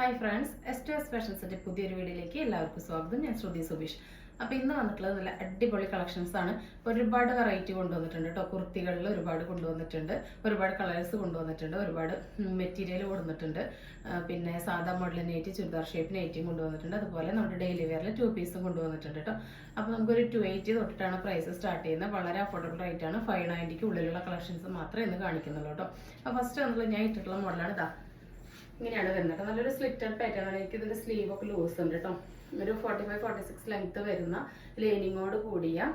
Hi friends, S ഫാഷൻസിന്റെ പുതിയൊരു വീഡിയോയിലേക്ക് എല്ലാവർക്കും സ്വാഗതം. ഞാൻ ശ്രുതി സുബീഷ്. അപ്പോൾ ഇന്ന് വന്നിട്ടുള്ളത് നല്ല അടിപൊളി കളക്ഷൻസ് ആണ്. ഒരുപാട് വെറൈറ്റി കൊണ്ടുവന്നിട്ടുണ്ട് കേട്ടോ. കുർത്തികളിൽ ഒരുപാട് കൊണ്ടുവന്നിട്ടുണ്ട്, ഒരുപാട് കളേഴ്സ് കൊണ്ടുവന്നിട്ടുണ്ട്, ഒരുപാട് മെറ്റീരിയൽ കൊടുത്തിട്ടുണ്ട്. പിന്നെ സാധാ മോഡൽ നൈറ്റി, ചുരിദാർ ഷേപ്പ് നൈറ്റിയും കൊണ്ടുവന്നിട്ടുണ്ട്. അതുപോലെ നമ്മുടെ ഡെയിലി വെയറിൽ 2 പീസും കൊണ്ടുവന്നിട്ടുണ്ട് കേട്ടോ. അപ്പോൾ നമുക്കൊരു 280 തൊട്ടിട്ടാണ് പ്രൈസ് സ്റ്റാർട്ട് ചെയ്യുന്നത്. വളരെ അഫോർഡബിൾ റേറ്റ് ആണ്. 590ക്ക് ഉള്ളിലുള്ള കളക്ഷൻസ് മാത്രമേ ഇന്ന് കാണിക്കുന്നുള്ളൂ കേട്ടോ. അപ്പോൾ ഫസ്റ്റ് വന്നിട്ടുള്ള ഞാൻ ഇട്ടിട്ടുള്ള മോഡലാണ് ഇതാ. ഇങ്ങനെയാണ് വരുന്നത്. നല്ലൊരു സ്ലിറ്റഡ് പാറ്റേൺ ആണ്. എനിക്ക് ഇതിന്റെ സ്ലീവ് ഒക്കെ ലൂസ് ഉണ്ട് കേട്ടോ. ഒരു 45-46 ലെങ്ത് വരുന്ന ലൈനിങ്ങോട് കൂടിയ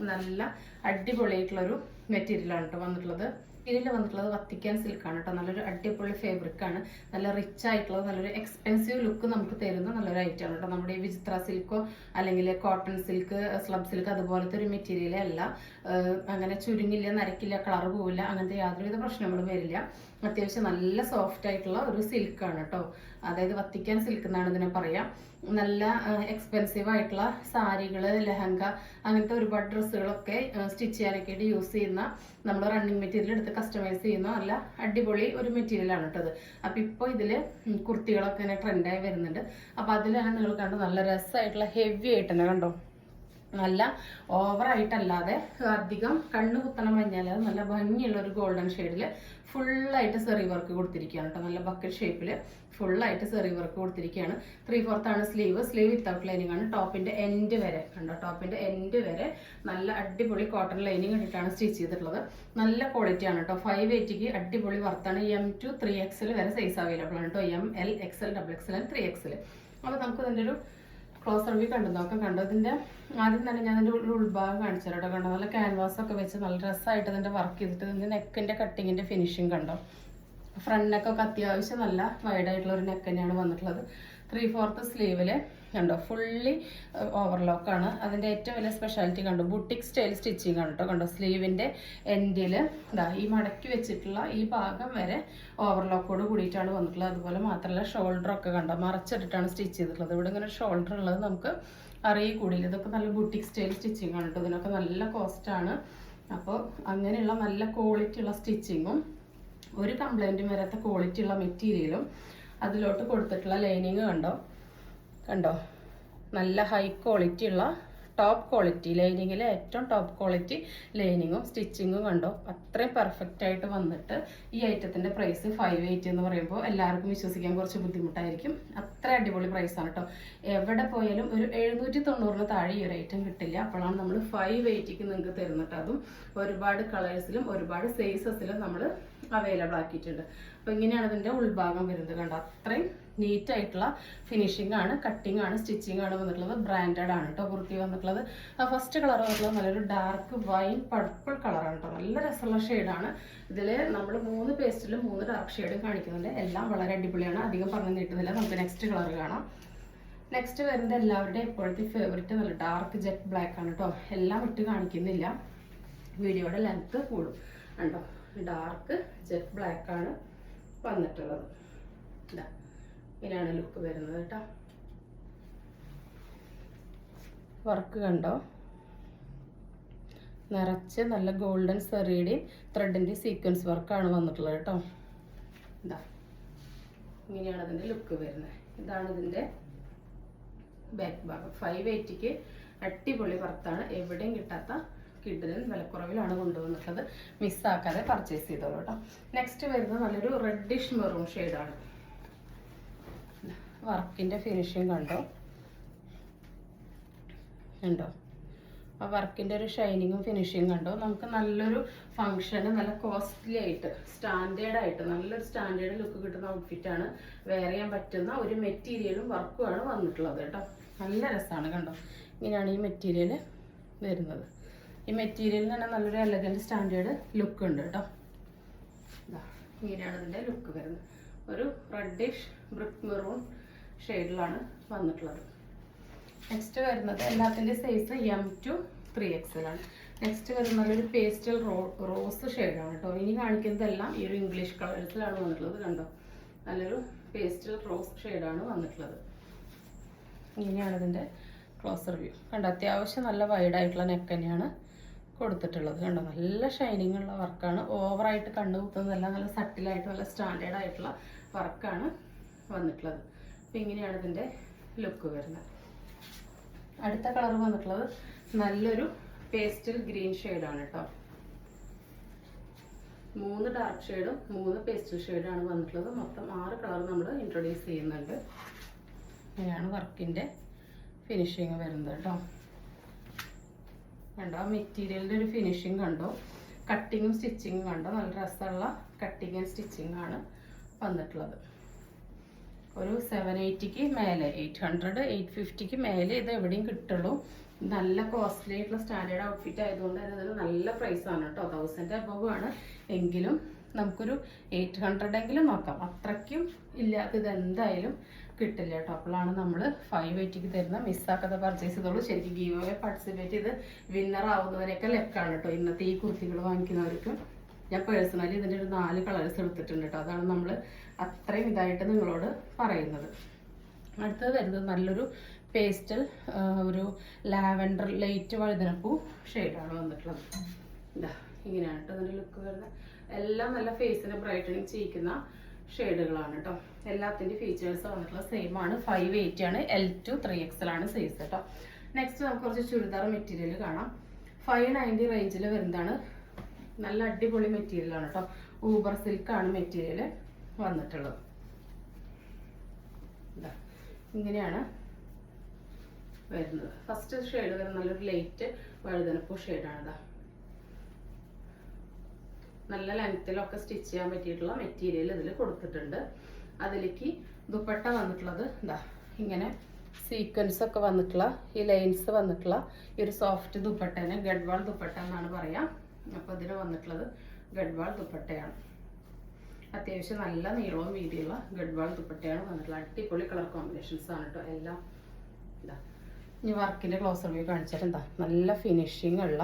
നല്ല അടിപൊളിയായിട്ടുള്ളൊരു മെറ്റീരിയലാണ് കേട്ടോ വന്നിട്ടുള്ളത്. ഇതിൽ വന്നിട്ടുള്ളത് വത്തിക്കാൻ സിൽക്കാണ് കേട്ടോ. നല്ലൊരു അടിപൊളി ഫാബ്രിക് ആണ്. നല്ല റിച്ച് ആയിട്ടുള്ളത്, നല്ലൊരു എക്സ്പെൻസീവ് ലുക്ക് നമുക്ക് തരുന്ന നല്ലൊരു ഐറ്റം ആണ് കേട്ടോ. നമ്മുടെ ഈ വിചിത്ര സിൽക്കോ അല്ലെങ്കിൽ കോട്ടൺ സിൽക്ക്, സ്ലബ് സിൽക്ക് അതുപോലത്തെ ഒരു മെറ്റീരിയലേ അല്ല. അങ്ങനെ ചുരുങ്ങില്ല, നരക്കില്ല, കളർ പോവില്ല, അങ്ങനത്തെ യാതൊരുവിധ പ്രശ്നങ്ങളും വരില്ല. അത്യാവശ്യം നല്ല സോഫ്റ്റ് ആയിട്ടുള്ള ഒരു സിൽക്കാണ് കേട്ടോ. അതായത് വത്തിക്കാൻ സിൽക്ക് എന്നാണ് ഇതിനെ പറയാം. നല്ല എക്സ്പെൻസീവ് ആയിട്ടുള്ള സാരികള്, ലെഹങ്ക, അങ്ങനത്തെ ഒരുപാട് ഡ്രസ്സുകളൊക്കെ സ്റ്റിച്ച് ചെയ്യാനൊക്കെ ആയിട്ട് യൂസ് ചെയ്യുന്ന, നമ്മൾ റണ്ണിങ് മെറ്റീരിയൽ എടുത്ത് കസ്റ്റമൈസ് ചെയ്യുന്ന നല്ല അടിപൊളി ഒരു മെറ്റീരിയൽ ആണ് കേട്ടത്. അപ്പൊ ഇപ്പൊ ഇതില് കുർത്തികളൊക്കെ ഇങ്ങനെ ട്രെൻഡായി വരുന്നുണ്ട്. അപ്പൊ അതിലാണ് നിങ്ങൾ കണ്ടോ, നല്ല രസമായിട്ടുള്ള ഹെവി ആയിട്ട് തന്നെ കണ്ടോ. നല്ല ഓവറായിട്ടല്ലാതെ അധികം കണ്ണു കുത്തണ മഞ്ഞാല് നല്ല ഭംഗിയുള്ള ഒരു ഗോൾഡൻ ഷെയ്ഡില് ഫുള്ളായിട്ട് സെറി വർക്ക് കൊടുത്തിരിക്കുകയാണ് കേട്ടോ. നല്ല ബക്കറ്റ് ഷേപ്പില് ഫുള്ളായിട്ട് സെറി വർക്ക് കൊടുത്തിരിക്കുകയാണ്. 3/4 ആണ് സ്ലീവ് വിത്തൗട്ട് ലൈനിങ് ആണ്. ടോപ്പിന്റെ എൻഡ് വരെ കണ്ടോ, ടോപ്പിന്റെ എൻഡ് വരെ നല്ല അടിപൊളി കോട്ടൺ ലൈനിങ് ഇട്ടിട്ടാണ് സ്റ്റിച്ച് ചെയ്തിട്ടുള്ളത്. നല്ല ക്വാളിറ്റി ആണ് കേട്ടോ. 580ക്ക് അടിപൊളി വർത്താണ്. M to 3XL വരെ സൈസ് അവൈലബിൾ ആണ് കേട്ടോ. M, L, XL, XXL, 3XL. അപ്പോൾ നമുക്ക് ഇതിന്റെ ഒരു ക്ലോസ് റിവ്യൂ കണ്ടു നോക്കാം. കണ്ടോ, ഇതിന്റെ ആദ്യം തന്നെ ഞാൻ ഇതിന്റെ ഉൾഭാഗം കാണിച്ചു കേട്ടോ. കണ്ടോ, നല്ല ക്യാൻവാസ് ഒക്കെ വെച്ച് നല്ല രസമായിട്ട് ഇതിന്റെ വർക്ക് ചെയ്തിട്ട് ഇതിന്റെ നെക്കിന്റെ കട്ടിങ്ങിന്റെ ഫിനിഷിങ് കണ്ടോ. ഫ്രണ്ട് നെക്കൊക്കെ അത്യാവശ്യം നല്ല വൈഡ് ആയിട്ടുള്ള ഒരു നെക്ക് തന്നെയാണ് വന്നിട്ടുള്ളത്. 3/4 സ്ലീവില് കണ്ടോ ഫുള്ളി ഓവർലോക്കാണ്. അതിന്റെ ഏറ്റവും വലിയ സ്പെഷ്യാലിറ്റി കണ്ടോ, ബുട്ടിക് സ്റ്റൈൽ സ്റ്റിച്ചിങ് ആണ് കേട്ടോ. കണ്ടോ, സ്ലീവിന്റെ എൻഡില് ഇതാ ഈ മടക്കി വെച്ചിട്ടുള്ള ഈ ഭാഗം വരെ ഓവർലോക്കോട് കൂടിയിട്ടാണ് വന്നിട്ടുള്ളത്. അതുപോലെ മാത്രമല്ല ഷോൾഡർ ഒക്കെ കണ്ടോ മറച്ചിട്ടിട്ടാണ് സ്റ്റിച്ച് ചെയ്തിട്ടുള്ളത്. ഇവിടെ ഇങ്ങനെ ഷോൾഡർ ഉള്ളത് നമുക്ക് അറിയിക്കൂടില്ല. ഇതൊക്കെ നല്ല ബുട്ടിക് സ്റ്റൈൽ സ്റ്റിച്ചിങ് ആണ് കേട്ടോ. ഇതിനൊക്കെ നല്ല കോസ്റ്റ് ആണ്. അപ്പോൾ അങ്ങനെയുള്ള നല്ല ക്വാളിറ്റി ഉള്ള സ്റ്റിച്ചിങ്ങും ഒരു കംപ്ലൈന്റും വരാത്ത ക്വാളിറ്റി ഉള്ള മെറ്റീരിയലും അതിലോട്ട് കൊടുത്തിട്ടുള്ള ലൈനിങ് കണ്ടോ നല്ല ഹൈ ക്വാളിറ്റി ഉള്ള ടോപ്പ് ക്വാളിറ്റി ലൈനിങ്ങിൽ ഏറ്റവും ടോപ്പ് ക്വാളിറ്റി ലൈനിങ്ങും സ്റ്റിച്ചിങ്ങും കണ്ടോ. അത്രയും പെർഫെക്റ്റ് ആയിട്ട് വന്നിട്ട് ഈ ഐറ്റത്തിന്റെ പ്രൈസ് 580 എന്ന് പറയുമ്പോൾ എല്ലാവർക്കും വിശ്വസിക്കാൻ കുറച്ച് ബുദ്ധിമുട്ടായിരിക്കും. അത്ര അടിപൊളി പ്രൈസ് ആണ് കേട്ടോ. എവിടെ പോയാലും ഒരു 790 താഴെ ഈ ഒരു ഐറ്റം കിട്ടില്ല. അപ്പോഴാണ് നമ്മൾ 580ക്ക് നിങ്ങൾക്ക് തരുന്നിട്ട്. അതും ഒരുപാട് കളേഴ്സിലും ഒരുപാട് സൈസസിലും നമ്മൾ അവൈലബിൾ ആക്കിയിട്ടുണ്ട്. അപ്പൊ ഇങ്ങനെയാണ് ഇതിന്റെ ഉൾഭാഗം വരുന്നത് കണ്ടോ. അത്രയും നീറ്റ് ആയിട്ടുള്ള ഫിനിഷിംഗ് ആണ്, കട്ടിംഗ് ആണ്, സ്റ്റിച്ചിങ് ആണ് വന്നിട്ടുള്ളത്. ബ്രാൻഡഡ് ആണ് കേട്ടോ കുർത്തി വന്നിട്ടുള്ളത്. ഫസ്റ്റ് കളർ വന്നിട്ടുള്ളത് നല്ലൊരു ഡാർക്ക് വൈൻ പർപ്പിൾ കളറാണ് കേട്ടോ. നല്ല രസമുള്ള ഷെയ്ഡാണ്. ഇതില് നമ്മൾ 3 പേസ്റ്റിലും 3 ഡാർക്ക് ഷെയ്ഡും കാണിക്കുന്നുണ്ട്. എല്ലാം വളരെ അടിപൊളിയാണ്. അധികം പറഞ്ഞു നീട്ടുന്നില്ല. നമുക്ക് നെക്സ്റ്റ് കളർ കാണാം. നെക്സ്റ്റ് വരുന്നത് എല്ലാവരുടെയും എപ്പോഴത്തെ ഫേവറേറ്റ് നല്ല ഡാർക്ക് ജെറ്റ് ബ്ലാക്ക് ആണ് കേട്ടോ. എല്ലാം ഇട്ട് കാണിക്കുന്നില്ല, വീഡിയോയുടെ ലെങ്ത് കൂടും കണ്ടോ. ഡാർക്ക് ജെറ്റ് ബ്ലാക്ക് ആണ് വന്നിട്ടുള്ളത്. ഇതാ ഇങ്ങനെയാണ് ലുക്ക് വരുന്നത് കേട്ടോ. വർക്ക് കണ്ടോ, നിറച്ച് നല്ല ഗോൾഡൻ സെറിയുടെയും ത്രെഡിന്റെ സീക്വൻസ് വർക്കാണ് വന്നിട്ടുള്ളത് കേട്ടോ. ഇതാ ഇങ്ങനെയാണ് അതിന്റെ ലുക്ക് വരുന്നത്. ഇതാണ് ഇതിന്റെ ബാക്ക് ഭാഗം. 580ക്ക് അടിപൊളി വർത്താണ്. എവിടെയും കിട്ടാത്ത കിഡിലും വിലക്കുറവിലാണ് കൊണ്ടുവന്നിട്ടുള്ളത്. മിസ്സാക്കാതെ പർച്ചേസ് ചെയ്തോളൂ കേട്ടോ. നെക്സ്റ്റ് വരുന്നത് നല്ലൊരു റെഡിഷ് മെറൂൺ ഷെയ്ഡാണ്. വർക്കിന്റെ ഫിനിഷിങ് കണ്ടോ. ആ വർക്കിന്റെ ഒരു ഷൈനിങ്ങും ഫിനിഷിങ് കണ്ടോ. നമുക്ക് നല്ലൊരു ഫംഗ്ഷന് നല്ല കോസ്റ്റ്ലി ആയിട്ട് സ്റ്റാൻഡേർഡ് ആയിട്ട് നല്ലൊരു സ്റ്റാൻഡേർഡ് ലുക്ക് കിട്ടുന്ന ഔട്ട്ഫിറ്റാണ്. വെയർ ചെയ്യാൻ പറ്റുന്ന ഒരു മെറ്റീരിയലും വർക്കുമാണ് വന്നിട്ടുള്ളത് കേട്ടോ. നല്ല രസമാണ് കണ്ടോ. ഇങ്ങനെയാണ് ഈ മെറ്റീരിയൽ വരുന്നത്. ഈ മെറ്റീരിയലിന് തന്നെ നല്ലൊരു എലഗന്റ് സ്റ്റാൻഡേർഡ് ലുക്ക് ഉണ്ട് കേട്ടോ. ഇങ്ങനെയാണ് ഇതിന്റെ ലുക്ക് വരുന്നത്. ഒരു റെഡിഷ് ബ്രിക്ക് മെറൂൺ ഷെയ്ഡിലാണ് വന്നിട്ടുള്ളത്. നെക്സ്റ്റ് വരുന്നത് എല്ലാത്തിന്റെ സൈസ് M to 3XL ആണ്. നെക്സ്റ്റ് വരുന്നത് നല്ലൊരു പേസ്റ്റൽ റോസ് ഷെയ്ഡാണ് കേട്ടോ. ഇനി കാണിക്കുന്നതെല്ലാം ഈ ഒരു ഇംഗ്ലീഷ് കളേഴ്സിലാണ് വന്നിട്ടുള്ളത് കണ്ടോ. നല്ലൊരു പേസ്റ്റൽ റോസ് ഷെയ്ഡാണ് വന്നിട്ടുള്ളത്. ഇങ്ങനെയാണ് ഇതിന്റെ ക്ലോസ് റിവ്യൂ കണ്ടോ. അത്യാവശ്യം നല്ല വൈഡ് ആയിട്ടുള്ള നെക്ക് തന്നെയാണ് കൊടുത്തിട്ടുള്ളത് കണ്ടോ. നല്ല ഷൈനിങ് ഉള്ള വർക്കാണ്. ഓവറായിട്ട് കണ്ണു കുത്തുന്നതല്ല, നല്ല സട്ടിലായിട്ട് നല്ല സ്റ്റാൻഡേർഡ് ആയിട്ടുള്ള വർക്കാണ് വന്നിട്ടുള്ളത്. അപ്പം ഇങ്ങനെയാണ് ഇതിൻ്റെ ലുക്ക് വരുന്നത്. അടുത്ത കളർ വന്നിട്ടുള്ളത് നല്ലൊരു പേസ്റ്റൽ ഗ്രീൻ ഷെയ്ഡാണ് കേട്ടോ. 3 ഡാർക്ക് ഷെയ്ഡും 3 പേസ്റ്റൽ ഷെയ്ഡാണ് വന്നിട്ടുള്ളത്. മൊത്തം 6 കളർ നമ്മൾ ഇൻട്രൊഡ്യൂസ് ചെയ്യുന്നുണ്ട്. ഇങ്ങനെയാണ് വർക്കിൻ്റെ ഫിനിഷിങ് വരുന്നത് കേട്ടോ. കണ്ടോ ആ മെറ്റീരിയലിൻ്റെ ഒരു ഫിനിഷിങ് കണ്ടോ, കട്ടിങ്ങും സ്റ്റിച്ചിങ്ങും കണ്ടോ, നല്ല രസമുള്ള കട്ടിങ് ആൻഡ് സ്റ്റിച്ചിങ് ആണ് വന്നിട്ടുള്ളത്. ഒരു 780ക്ക് മേലെ, 800 850ക്ക് മേലെ ഇത് എവിടെയും കിട്ടുള്ളൂ. നല്ല കോസ്റ്റ്ലി ആയിട്ടുള്ള സ്റ്റാൻഡേർഡ് ഔട്ട്ഫിറ്റ് ആയതുകൊണ്ട് തന്നെ അതിന് നല്ല പ്രൈസാണ് കേട്ടോ. 1000 above ആണ്. എങ്കിലും നമുക്കൊരു 800 എങ്കിലും നോക്കാം. അത്രയ്ക്കും ഇല്ലാത്തത് എന്തായാലും കിട്ടില്ല കേട്ടോ. അപ്പോഴാണ് നമ്മൾ 580ക്ക് തരുന്ന. മിസ്സാക്കാതെ പർച്ചേസ് ചെയ്തോളൂ. ശരിക്കും ഗീവ് അവേ പാർട്ടിസിപ്പേറ്റ് ചെയ്ത് വിന്നർ ആവുന്നവരെയൊക്കെ ലെക്കാണ് കേട്ടോ ഇന്നത്തെ ഈ കുർത്തികൾ വാങ്ങിക്കുന്നവർക്ക്. ഞാൻ പേഴ്സണലി ഇതിൻ്റെ ഒരു 4 കളേഴ്സ് എടുത്തിട്ടുണ്ട് കേട്ടോ. അതാണ് നമ്മൾ അത്രയും ഇതായിട്ട് നിങ്ങളോട് പറയുന്നത്. അടുത്തത് വരുന്നത് നല്ലൊരു പേസ്റ്റൽ ഒരു ലാവൻഡർ ലൈറ്റ് വഴുതനപ്പൂ ഷെയ്ഡാണ് വന്നിട്ടുള്ളത്. ഇതാ ഇങ്ങനെയാണ് കേട്ടോ അതിൻ്റെ ലുക്ക് വരുന്നത്. എല്ലാം നല്ല ഫേസിനെ ബ്രൈറ്റനിങ് ചെയ്യിക്കുന്ന ഷെയ്ഡുകളാണ് കേട്ടോ. എല്ലാത്തിൻ്റെ ഫീച്ചേഴ്സ് വന്നിട്ടുള്ള സെയിം ആണ്. 580 ആണ്. L to 3XL ആണ് സൈസ് കേട്ടോ. നെക്സ്റ്റ് നമുക്ക് കുറച്ച് ചുരിദാർ മെറ്റീരിയൽ കാണാം. 590 റേഞ്ചിൽ വരുന്നതാണ്. നല്ല അടിപൊളി മെറ്റീരിയലാണ് കേട്ടോ. ഊബർ സിൽക്കാണ് മെറ്റീരിയൽ വന്നിട്ടുള്ളത്. ഇങ്ങനെയാണ് വരുന്നത്. ഫസ്റ്റ് ഷെയ്ഡ് വരുന്നത് നല്ലൊരു ലൈറ്റ് വഴുതനപ്പൂ ഷെയ്ഡാണ്. ഇതാ നല്ല ലെങ്ത്തിലൊക്കെ സ്റ്റിച്ച് ചെയ്യാൻ പറ്റിയിട്ടുള്ള മെറ്റീരിയൽ ഇതിൽ കൊടുത്തിട്ടുണ്ട്. അതിലേക്ക് ദുപ്പട്ട വന്നിട്ടുള്ളത് ഇതാ ഇങ്ങനെ സീക്വൻസ് ഒക്കെ വന്നിട്ടുള്ള ഈ ലൈൻസ് വന്നിട്ടുള്ള ഈ ഒരു സോഫ്റ്റ് ദുപ്പട്ടേനെ ഗഡ്വാൾ ദുപ്പട്ട എന്നാണ് പറയാം. അപ്പോൾ ഇതിൽ വന്നിട്ടുള്ളത് ഗഡ്വാൾ ദുപ്പട്ടയാണ്. അത്യാവശ്യം നല്ല നീളവും വീതിയുള്ള ഗഡ്വാൾ ദുപ്പട്ടയാണ് വന്നിട്ടുള്ളത്. അടിപൊളി കളർ കോമ്പിനേഷൻസ് ആണ് കേട്ടോ എല്ലാം. ഇതാ ഇനി വർക്കിൻ്റെ ക്ലോസർ വ്യൂ കാണിച്ചിട്ട് എന്താ നല്ല ഫിനിഷിങ് ഉള്ള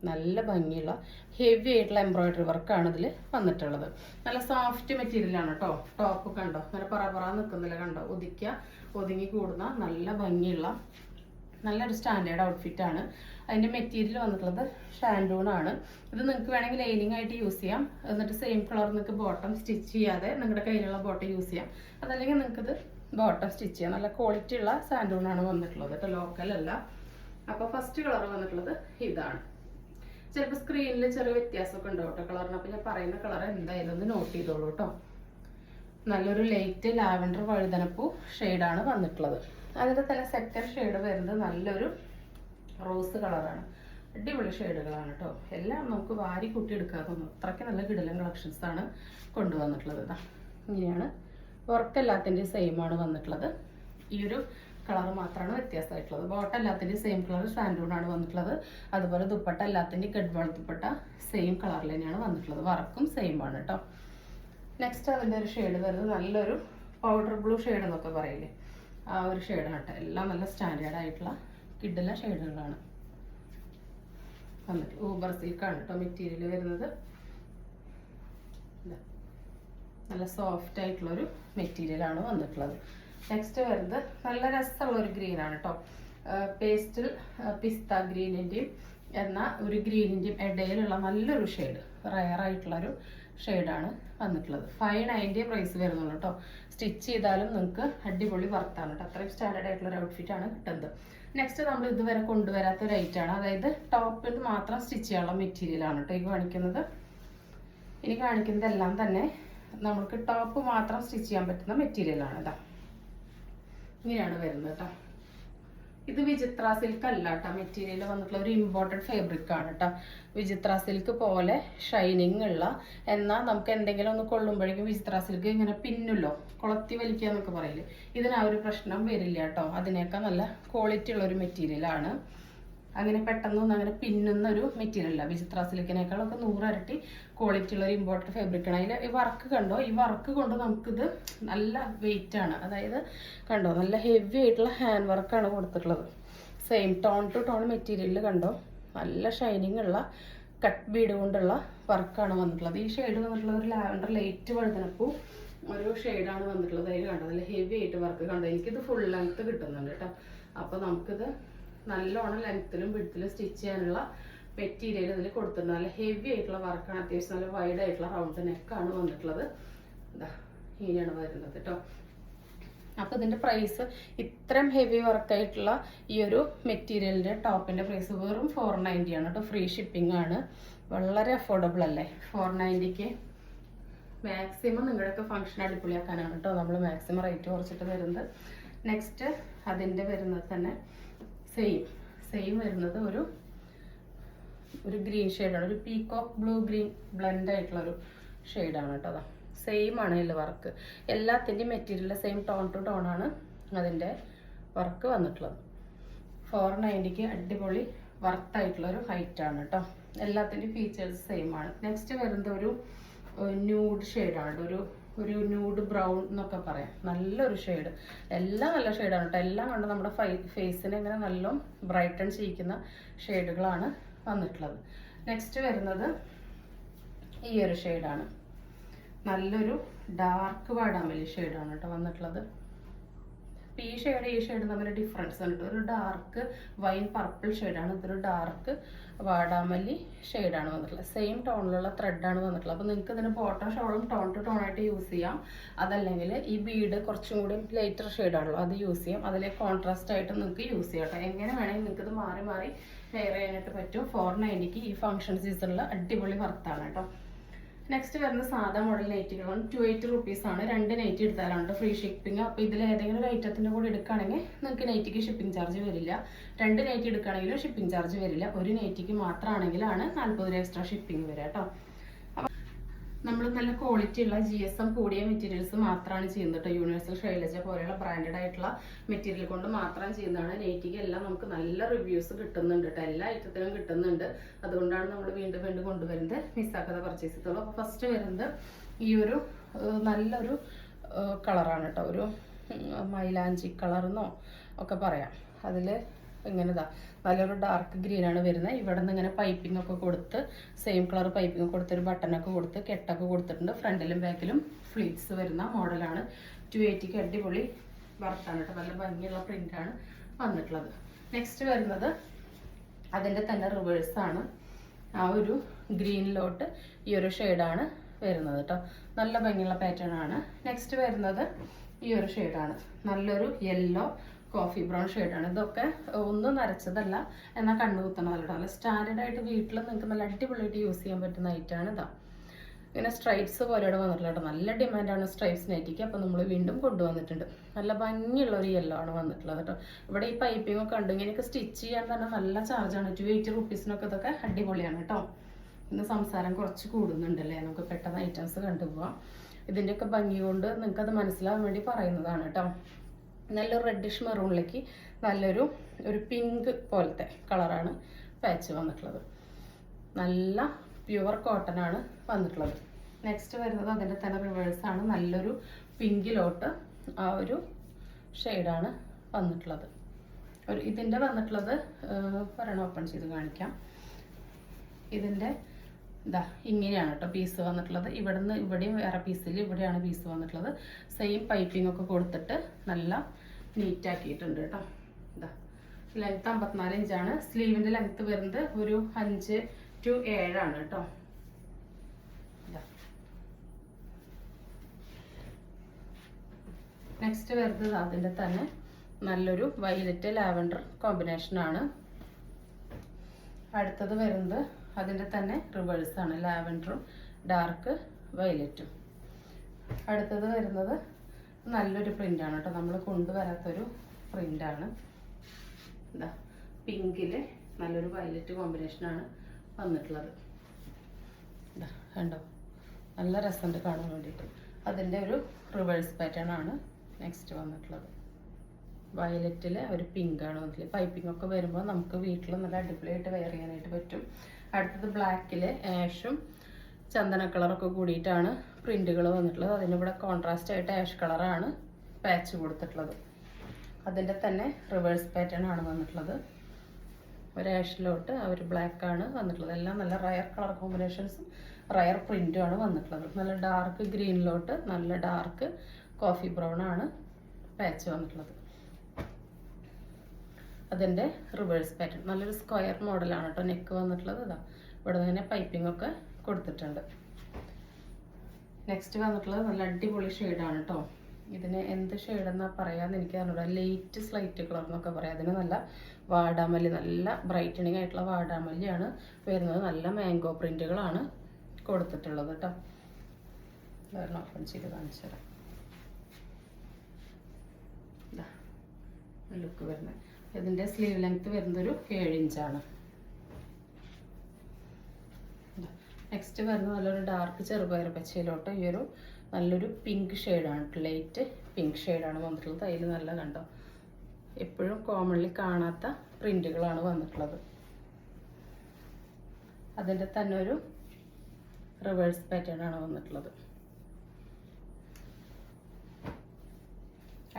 നല്ല ഭംഗിയുള്ള ഹെവി ആയിട്ടുള്ള എംബ്രോയിഡറി വർക്കാണ് ഇതിൽ വന്നിട്ടുള്ളത്. നല്ല സോഫ്റ്റ് മെറ്റീരിയലാണ് കേട്ടോ. ടോപ്പ് കണ്ടോ അങ്ങനെ പറ നിൽക്കുന്നില്ല കണ്ടോ. ഒതുങ്ങി കൂടുന്ന നല്ല ഭംഗിയുള്ള നല്ലൊരു സ്റ്റാൻഡേർഡ് ഔട്ട്ഫിറ്റാണ്. അതിൻ്റെ മെറ്റീരിയൽ വന്നിട്ടുള്ളത് ഷാൻഡൂൺ ആണ്. ഇത് നിങ്ങൾക്ക് വേണമെങ്കിൽ ലൈനിങ് ആയിട്ട് യൂസ് ചെയ്യാം. എന്നിട്ട് സെയിം കളർ നിങ്ങൾക്ക് ബോട്ടം സ്റ്റിച്ച് ചെയ്യാതെ നിങ്ങളുടെ കയ്യിലുള്ള ബോട്ടം യൂസ് ചെയ്യാം. അതല്ലെങ്കിൽ നിങ്ങൾക്കിത് ബോട്ടം സ്റ്റിച്ച് ചെയ്യാം. നല്ല ക്വാളിറ്റി ഉള്ള സാൻഡൂൺ ആണ് വന്നിട്ടുള്ളത് കേട്ടോ, ലോക്കൽ അല്ല. അപ്പോൾ ഫസ്റ്റ് കളർ വന്നിട്ടുള്ളത് ഇതാണ്. ചിലപ്പോൾ സ്ക്രീനിൽ ചെറിയ വ്യത്യാസമൊക്കെ ഉണ്ടാവും കേട്ടോ കളറിന്. അപ്പോൾ ഞാൻ പറയുന്ന കളർ എന്തായാലും ഒന്ന് നോട്ട് ചെയ്തോളൂ കേട്ടോ. നല്ലൊരു ലൈറ്റ് ലാവൻഡർ വഴുതനപ്പൂ ഷെയ്ഡാണ് വന്നിട്ടുള്ളത്. അതിൻ്റെ തന്നെ സെക്കൻഡ് ഷെയ്ഡ് വരുന്നത് നല്ലൊരു റോസ് കളറാണ്. അടിപൊളി ഷെയ്ഡുകളാണ് കേട്ടോ. എല്ലാം നമുക്ക് വാരി കൂട്ടി എടുക്കാതെ തോന്നും. അത്രയ്ക്ക് നല്ല കിടിലൻ കളക്ഷൻസ് ആണ് കൊണ്ടുവന്നിട്ടുള്ളത്. ഇതാ ഇങ്ങനെയാണ് വർക്ക്. എല്ലാത്തിൻ്റെയും സെയിം ആണ് വന്നിട്ടുള്ളത്. ഈ ഒരു കളർ മാത്രമാണ് വ്യത്യാസമായിട്ടുള്ളത്. ബോട്ടം എല്ലാത്തിൻ്റെയും സെയിം കളർ സാൻഡൂൺ ആണ് വന്നിട്ടുള്ളത്. അതുപോലെ ദുപ്പട്ട എല്ലാത്തിൻ്റെയും ഗഡ്വാൾ ദുപ്പട്ട സെയിം കളറിൽ തന്നെയാണ് വന്നിട്ടുള്ളത്. വർക്കും സെയിം ആണ് കേട്ടോ. നെക്സ്റ്റ് അതിൻ്റെ ഒരു ഷെയ്ഡ് വരുന്നത് നല്ലൊരു പൗഡർ ബ്ലൂ ഷെയ്ഡ് എന്നൊക്കെ പറയില്ലേ, ആ ഒരു ഷെയ്ഡാണ് കേട്ടോ. എല്ലാം നല്ല സ്റ്റാൻഡേർഡ് ആയിട്ടുള്ള കിഡിലെ ഷെയ്ഡുകളാണ് വന്നിട്ട്. ഊബർ സിൽക്കാണ് കേട്ടോ മെറ്റീരിയൽ വരുന്നത്. നല്ല സോഫ്റ്റ് ആയിട്ടുള്ളൊരു മെറ്റീരിയലാണ് വന്നിട്ടുള്ളത്. നെക്സ്റ്റ് വരുന്നത് നല്ല രസമുള്ള ഒരു ഗ്രീനാണ് കേട്ടോ. പേസ്റ്റൽ പിസ്ത ഗ്രീനിൻ്റെയും എന്നാൽ ഒരു ഗ്രീനിൻ്റെയും ഇടയിലുള്ള നല്ലൊരു ഷെയ്ഡ്, റയർ ആയിട്ടുള്ളൊരു ഷെയ്ഡാണ് വന്നിട്ടുള്ളത്. 590 പ്രൈസ് വരുന്നുള്ളൂ കേട്ടോ. സ്റ്റിച്ച് ചെയ്താലും നിങ്ങൾക്ക് അടിപൊളി വർത്താണ് കേട്ടോ. അത്രയും സ്റ്റാൻഡേർഡ് ആയിട്ടുള്ള ഒരു ഔട്ട്ഫിറ്റാണ് കിട്ടുന്നത്. നെക്സ്റ്റ് നമ്മൾ ഇതുവരെ കൊണ്ടുവരാത്ത ഒരു ഐറ്റാണ്. അതായത് ടോപ്പിൽ മാത്രം സ്റ്റിച്ച് ചെയ്യാനുള്ള മെറ്റീരിയലാണ് കേട്ടോ ഈ കാണിക്കുന്നത്. ഇനി കാണിക്കുന്നതെല്ലാം തന്നെ നമുക്ക് ടോപ്പ് മാത്രം സ്റ്റിച്ച് ചെയ്യാൻ പറ്റുന്ന മെറ്റീരിയലാണ്. ഇതാ ഇങ്ങനെയാണ് വരുന്നത് കേട്ടോ. ഇത് വിചിത്ര സിൽക്ക് അല്ല കേട്ടോ. മെറ്റീരിയൽ വന്നിട്ടുള്ള ഒരു ഇമ്പോർട്ടഡ് ഫാബ്രിക് ആണ് കേട്ടോ. വിചിത്ര സിൽക്ക് പോലെ ഷൈനിങ് ഉള്ള, എന്നാൽ നമുക്ക് എന്തെങ്കിലും ഒന്ന് കൊള്ളുമ്പോഴേക്കും വിചിത്ര സിൽക്ക് ഇങ്ങനെ പിന്നുല്ലോ, കൊളത്തി വലിക്കുക എന്നൊക്കെ പറയില്ലേ, ഇതിന് ആ ഒരു പ്രശ്നം വരില്ല കേട്ടോ. അതിനേക്കാൾ നല്ല ക്വാളിറ്റി ഉള്ള ഒരു മെറ്റീരിയലാണ്. അങ്ങനെ പെട്ടെന്നൊന്നും അങ്ങനെ പിന്നുന്ന ഒരു മെറ്റീരിയൽ അല്ല. വിചിത്ര സിൽക്കിനേക്കാളൊക്കെ 100 ഇരട്ടി ക്വാളിറ്റി ഉള്ള ഒരു ഇമ്പോർട്ടഡ് ഫാബ്രിക്കാണ്. അതിൽ ഈ വർക്ക് കണ്ടോ, ഈ വർക്ക് കൊണ്ട് നമുക്കിത് നല്ല വെയിറ്റ് ആണ്. അതായത് കണ്ടോ നല്ല ഹെവി ആയിട്ടുള്ള ഹാൻഡ് വർക്കാണ് കൊടുത്തിട്ടുള്ളത്. സെയിം ടോൺ ടു ടോൺ മെറ്റീരിയലിൽ കണ്ടോ നല്ല ഷൈനിങ് ഉള്ള കട്ട് ബീഡ് കൊണ്ടുള്ള വർക്കാണ് വന്നിട്ടുള്ളത്. ഈ ഷെയ്ഡ് വന്നിട്ടുള്ള ഒരു ലാവൻഡർ ലൈറ്റ് വഴുതനപ്പൂ ഒരു ഷെയ്ഡാണ് വന്നിട്ടുള്ളത്. അതിൽ കണ്ടോ നല്ല ഹെവി ആയിട്ട് വർക്ക് കണ്ടോ. എനിക്കിത് ഫുൾ ലെങ്ത്ത് കിട്ടുന്നുണ്ട് കേട്ടോ. അപ്പോൾ നമുക്കിത് നല്ലോണം ലെങ്ത്തിലും വിഡ്ത്തിലും സ്റ്റിച്ച് ചെയ്യാനുള്ള മെറ്റീരിയൽ ഇതിൽ കൊടുത്തിട്ടുണ്ട്. നല്ല ഹെവി ആയിട്ടുള്ള വർക്കാണ്. അത്യാവശ്യം നല്ല വൈഡ് ആയിട്ടുള്ള റൗണ്ട് നെക്കാണ് വന്നിട്ടുള്ളത്. ഇതാ ഇങ്ങനെയാണ് വരുന്നത് കേട്ടോ. അപ്പോൾ ഇതിൻ്റെ പ്രൈസ് ഇത്രയും ഹെവി വർക്കായിട്ടുള്ള ഈ ഒരു മെറ്റീരിയലിൻ്റെ ടോപ്പിൻ്റെ പ്രൈസ് വെറും 490 ആണ് കേട്ടോ. ഫ്രീ ഷിപ്പിംഗ് ആണ്. വളരെ അഫോർഡബിൾ അല്ലേ? 490ക്ക് മാക്സിമം നിങ്ങളുടെയൊക്കെ ഫംഗ്ഷൻ അടിപൊളിയാക്കാനാണ് കേട്ടോ നമ്മൾ മാക്സിമം റേറ്റ് കുറച്ചിട്ട് വരുന്നത്. നെക്സ്റ്റ് അതിൻ്റെ വരുന്നത് തന്നെ സെയിം വരുന്നത് ഒരു ഗ്രീൻ ഷെയ്ഡാണ്. ഒരു പീകോക്ക് ബ്ലൂ ഗ്രീൻ ബ്ലെൻഡ് ആയിട്ടുള്ള ഒരു ഷെയ്ഡാണ് കേട്ടോ. അതാ സെയിം ആണ് ഇതിൽ വർക്ക്. എല്ലാത്തിൻ്റെയും മെറ്റീരിയലിൻ്റെ സെയിം ടോൺ ടു ടോൺ ആണ് അതിൻ്റെ വർക്ക് വന്നിട്ടുള്ളത്. 490ക്ക് അടിപൊളി വർത്തായിട്ടുള്ളൊരു ഹൈറ്റാണ് കേട്ടോ. എല്ലാത്തിൻ്റെയും ഫീച്ചേഴ്സ് സെയിം ആണ്. നെക്സ്റ്റ് വരുന്നത് ഒരു ന്യൂഡ് ഷെയ്ഡാണ്. ഒരു ന്യൂഡ് ബ്രൗൺ എന്നൊക്കെ പറയാം. നല്ലൊരു ഷെയ്ഡ്. എല്ലാം നല്ല ഷെയ്ഡാണ് കേട്ടോ. എല്ലാം കണ്ട് നമ്മുടെ ഫേസിനെ ഇങ്ങനെ നല്ല ബ്രൈറ്റൺ ചെയ്യിക്കുന്ന ഷെയ്ഡുകളാണ് വന്നിട്ടുള്ളത്. നെക്സ്റ്റ് വരുന്നത് ഈ ഒരു ഷെയ്ഡാണ്. നല്ലൊരു ഡാർക്ക് വാടാമല്ലി ഷെയ്ഡാണ് കേട്ടോ വന്നിട്ടുള്ളത്. ഈ ഷെയ്ഡ് തമ്മിൽ ഡിഫറൻസ് ഉണ്ട്. ഒരു ഡാർക്ക് വൈൻ പർപ്പിൾ ഷെയ്ഡാണ്. ഇതൊരു ഡാർക്ക് വാടാമല്ലി ഷെയ്ഡാണ് വന്നിട്ടുള്ളത്. സെയിം ടോണിലുള്ള ത്രെഡാണ് വന്നിട്ടുള്ളത്. അപ്പോൾ നിങ്ങൾക്ക് ഇതിന് ബോട്ടം ഷോളും ടോൺ ടു ടോൺ ആയിട്ട് യൂസ് ചെയ്യാം. അതല്ലെങ്കിൽ ഈ ബീഡ് കുറച്ചും കൂടി ലൈറ്റർ ഷെയ്ഡാണല്ലോ, അത് യൂസ് ചെയ്യാം. അതിലെ കോൺട്രാസ്റ്റ് ആയിട്ട് നിങ്ങൾക്ക് യൂസ് ചെയ്യാം കേട്ടോ. എങ്ങനെ വേണമെങ്കിൽ നിങ്ങൾക്ക് ഇത് മാറി മാറി വെയർ ചെയ്യാനായിട്ട് പറ്റും. 490ക്ക് ഈ ഫംഗ്ഷൻ സീസണിൽ അടിപൊളി വർത്താണ് കേട്ടോ. നെക്സ്റ്റ് വരുന്ന സാധാ മോഡൽ നൈറ്റികളാണ്. 280 റുപ്പീസാണ്. 2 നൈറ്റി എടുത്താലാണ് ഫ്രീ ഷിപ്പിംഗ്. അപ്പോൾ ഇതിൽ ഏതെങ്കിലും ഒരു ഐറ്റത്തിൻ്റെ കൂടെ എടുക്കുകയാണെങ്കിൽ നിങ്ങൾക്ക് നൈറ്റിക്ക് ഷിപ്പിംഗ് ചാർജ് വരില്ല. 2 നൈറ്റി എടുക്കുകയാണെങ്കിലും ഷിപ്പിംഗ് ചാർജ് വരില്ല. ഒരു നൈറ്റിക്ക് മാത്രമാണെങ്കിലാണ് 40 രൂപ എക്സ്ട്രാ ഷിപ്പിംഗ് വരിക കേട്ടോ. നമ്മൾ നല്ല ക്വാളിറ്റി ഉള്ള GSM കൂടിയ മെറ്റീരിയൽസ് മാത്രമാണ് ചെയ്യുന്നത് കേട്ടോ. യൂണിവേഴ്സൽ ഷൈലജ പോലെയുള്ള ബ്രാൻഡഡ് ആയിട്ടുള്ള മെറ്റീരിയൽ കൊണ്ട് മാത്രം ചെയ്യുന്നതാണ്. നൈറ്റിക്ക് എല്ലാം നമുക്ക് നല്ല റിവ്യൂസ് കിട്ടുന്നുണ്ട് കേട്ടോ. എല്ലാ ഐറ്റത്തിനും കിട്ടുന്നുണ്ട്. അതുകൊണ്ടാണ് നമ്മൾ വീണ്ടും കൊണ്ടുവരുന്നത്. മിസ്സാക്കാതെ പർച്ചേസ് ചെയ്തോളൂ. അപ്പോൾ ഫസ്റ്റ് വരുന്നത് ഈ ഒരു നല്ലൊരു കളറാണ് കേട്ടോ. ഒരു മൈലാഞ്ചി കളർന്നോ ഒക്കെ പറയാം. അതിൽ ഇങ്ങനെതാ നല്ലൊരു ഡാർക്ക് ഗ്രീനാണ് വരുന്നത്. ഇവിടെ നിന്ന് ഇങ്ങനെ പൈപ്പിംഗ് ഒക്കെ കൊടുത്ത് സെയിം കളർ പൈപ്പിംഗ് കൊടുത്ത് ഒരു ബട്ടണൊക്കെ കൊടുത്ത് കെട്ടൊക്കെ കൊടുത്തിട്ടുണ്ട്. ഫ്രണ്ടിലും ബാക്കിലും ഫ്ലീറ്റ്സ് വരുന്ന മോഡലാണ്. 280ക്ക് അടിപൊളി വർത്താണ് കേട്ടോ. നല്ല ഭംഗിയുള്ള പ്രിൻ്റാണ് വന്നിട്ടുള്ളത്. നെക്സ്റ്റ് വരുന്നത് അതിൻ്റെ തന്നെ റിവേഴ്സാണ്. ആ ഒരു ഗ്രീനിലോട്ട് ഈ ഒരു ഷെയ്ഡാണ് വരുന്നത് കേട്ടോ. നല്ല ഭംഗിയുള്ള പാറ്റേൺ ആണ്. നെക്സ്റ്റ് വരുന്നത് ഈ ഒരു ഷെയ്ഡാണ്. നല്ലൊരു യെല്ലോ കോഫി ബ്രൗൺ ഷെയ്ഡാണ്. ഇതൊക്കെ ഒന്നും നരച്ചതല്ല, എന്നാൽ കണ്ണു കുത്തണതല്ല. നല്ല സ്റ്റാൻഡേർഡ് ആയിട്ട് വീട്ടിൽ നിങ്ങൾക്ക് നല്ല അടിപൊളിയായിട്ട് യൂസ് ചെയ്യാൻ പറ്റുന്ന ഐറ്റാണ് ഇതാ. ഇങ്ങനെ സ്ട്രൈപ്സ് പോലെ ഇവിടെ വന്നിട്ടുള്ള കേട്ടോ. നല്ല ഡിമാൻഡാണ് സ്ട്രൈപ്സ് നൈറ്റിക്ക്. അപ്പോൾ നമ്മൾ വീണ്ടും കൊണ്ടുവന്നിട്ടുണ്ട്. നല്ല ഭംഗിയുള്ള ഒരു യെല്ലോ ആണ് വന്നിട്ടുള്ളത് കേട്ടോ. ഇവിടെ ഈ പൈപ്പിംഗ് ഒക്കെ ഉണ്ട്. ഇങ്ങനെയൊക്കെ സ്റ്റിച്ച് ചെയ്യാൻ തന്നെ നല്ല ചാർജാണ്. 280 റുപ്പീസിനൊക്കെ ഇതൊക്കെ അടിപൊളിയാണ് കേട്ടോ. ഇന്ന് സംസാരം കുറച്ച് കൂടുന്നുണ്ടല്ലേ, നമുക്ക് പെട്ടെന്ന് ഐറ്റംസ് കണ്ടുപോകാം. ഇതിൻ്റെയൊക്കെ ഭംഗി കൊണ്ട് നിങ്ങൾക്കത് മനസ്സിലാവാൻ വേണ്ടി പറയുന്നതാണ് കേട്ടോ. നല്ലൊരു റെഡിഷ് മെറൂണിലേക്ക് നല്ലൊരു പിങ്ക് പോലത്തെ കളറാണ് പാച്ച് വന്നിട്ടുള്ളത്. നല്ല പ്യുവർ കോട്ടൺ ആണ് വന്നിട്ടുള്ളത്. നെക്സ്റ്റ് വരുന്നത് അതിൻ്റെ തന്നെ റിവേഴ്സാണ്. നല്ലൊരു പിങ്കിലോട്ട് ആ ഒരു ഷെയ്ഡാണ് വന്നിട്ടുള്ളത്. ഇതിൻ്റെ വന്നിട്ടുള്ളത് ഒരെണ്ണം ഓപ്പൺ ചെയ്ത് കാണിക്കാം. ഇതിൻ്റെ ഇതാ ഇങ്ങനെയാണ് കേട്ടോ പീസ് വന്നിട്ടുള്ളത്. ഇവിടെയും വേറെ പീസിൽ ഇവിടെയാണ് പീസ് വന്നിട്ടുള്ളത്. സെയിം പൈപ്പിംഗ് ഒക്കെ കൊടുത്തിട്ട് നല്ല നീറ്റാക്കിയിട്ടുണ്ട് കേട്ടോ. ഇതാ ലെങ്ത്ത് 54 ഇഞ്ചാണ്. സ്ലീവിൻ്റെ ലെങ്ത്ത് വരുന്നത് ഒരു 5 to 7 ആണ് കേട്ടോ. നെക്സ്റ്റ് വരുന്നത് അതിൻ്റെ തന്നെ നല്ലൊരു വയലറ്റ് ലാവൻഡർ കോമ്പിനേഷനാണ്. അടുത്തത് വരുന്നത് അതിൻ്റെ തന്നെ റിവേഴ്സാണ്. ലാവൻഡറും ഡാർക്ക് വയലറ്റും. അടുത്തത് വരുന്നത് നല്ലൊരു പ്രിൻ്റാണ് കേട്ടോ. നമ്മൾ കൊണ്ടുവരാത്തൊരു പ്രിൻ്റാണ്. എന്താ പിങ്കിൽ നല്ലൊരു വയലറ്റ് കോമ്പിനേഷനാണ് വന്നിട്ടുള്ളത്. എന്താ കണ്ടോ, നല്ല രസമുണ്ട് കാണാൻ വേണ്ടിയിട്ട്. അതിൻ്റെ ഒരു റിവേഴ്സ് പാറ്റേൺ ആണ് നെക്സ്റ്റ് വന്നിട്ടുള്ളത്. വയലറ്റിൽ ഒരു പിങ്കാണ് വന്നിട്ടുള്ളത്. പൈപ്പിംഗ് ഒക്കെ വരുമ്പോൾ നമുക്ക് വീട്ടിൽ നല്ല അടിപൊളിയായിട്ട് വെയർ ചെയ്യാനായിട്ട് പറ്റും. അടുത്തത് ബ്ലാക്കിൽ ആഷും ചന്ദന കളറൊക്കെ കൂടിയിട്ടാണ് പ്രിൻറ്റുകൾ വന്നിട്ടുള്ളത്. അതിൻ്റെ ഇവിടെ കോൺട്രാസ്റ്റ് ആയിട്ട് ആഷ് കളറാണ് പാച്ച് കൊടുത്തിട്ടുള്ളത്. അതിൻ്റെ തന്നെ റിവേഴ്സ് പാറ്റേൺ ആണ് വന്നിട്ടുള്ളത്. ഒരു ആഷിലോട്ട് ഒരു ബ്ലാക്കാണ് വന്നിട്ടുള്ളത്. എല്ലാം നല്ല റയർ കളർ കോമ്പിനേഷൻസും റയർ പ്രിൻറ്റും ആണ് വന്നിട്ടുള്ളത്. നല്ല ഡാർക്ക് ഗ്രീനിലോട്ട് നല്ല ഡാർക്ക് കോഫി ബ്രൗൺ ആണ് പാച്ച് വന്നിട്ടുള്ളത്. അതിൻ്റെ റിവേഴ്സ് പാറ്റേൺ നല്ലൊരു സ്ക്വയർ മോഡലാണ് കേട്ടോ നെക്ക് വന്നിട്ടുള്ളത്. ഇതാ ഇവിടെ നിന്ന് പൈപ്പിംഗ് ഒക്കെ കൊടുത്തിട്ടുണ്ട്. നെക്സ്റ്റ് വന്നിട്ടുള്ളത് നല്ല അടിപൊളി ഷെയ്ഡാണ് കേട്ടോ. ഇതിന് എന്ത് ഷെയ്ഡെന്നാ പറയാമെന്ന് എനിക്ക് അറിഞ്ഞൂടാ. ലൈറ്റ് സ്ലൈറ്റ് കളർ എന്നൊക്കെ പറയാം. അതിന് നല്ല വാടാമല്ലി, നല്ല ബ്രൈറ്റനിങ് ആയിട്ടുള്ള വാടാമല്ലിയാണ് വരുന്നത്. നല്ല മാംഗോ പ്രിൻറ്റുകളാണ് കൊടുത്തിട്ടുള്ളത് കേട്ടോ. വേറെ ഓപ്പൺ ചെയ്ത് കാണിച്ചു തരാം. ലുക്ക് വരുന്നത്. ഇതിൻ്റെ സ്ലീവ് ലെങ്ത് വരുന്നതൊരു 7 ഇഞ്ചാണ്. നെക്സ്റ്റ് വരുന്നത് നല്ലൊരു ഡാർക്ക് ചെറുപയർ പച്ചയിലോട്ട് ഈ ഒരു നല്ലൊരു പിങ്ക് ഷെയ്ഡാണ്, ലൈറ്റ് പിങ്ക് ഷെയ്ഡാണ് വന്നിട്ടുള്ളത്. അതിൽ നല്ല കണ്ടോ, എപ്പോഴും കോമൺലി കാണാത്ത പ്രിൻറ്റുകളാണ് വന്നിട്ടുള്ളത്. അതിൻ്റെ തന്നെ ഒരു റിവേഴ്സ് പാറ്റേൺ ആണ് വന്നിട്ടുള്ളത്.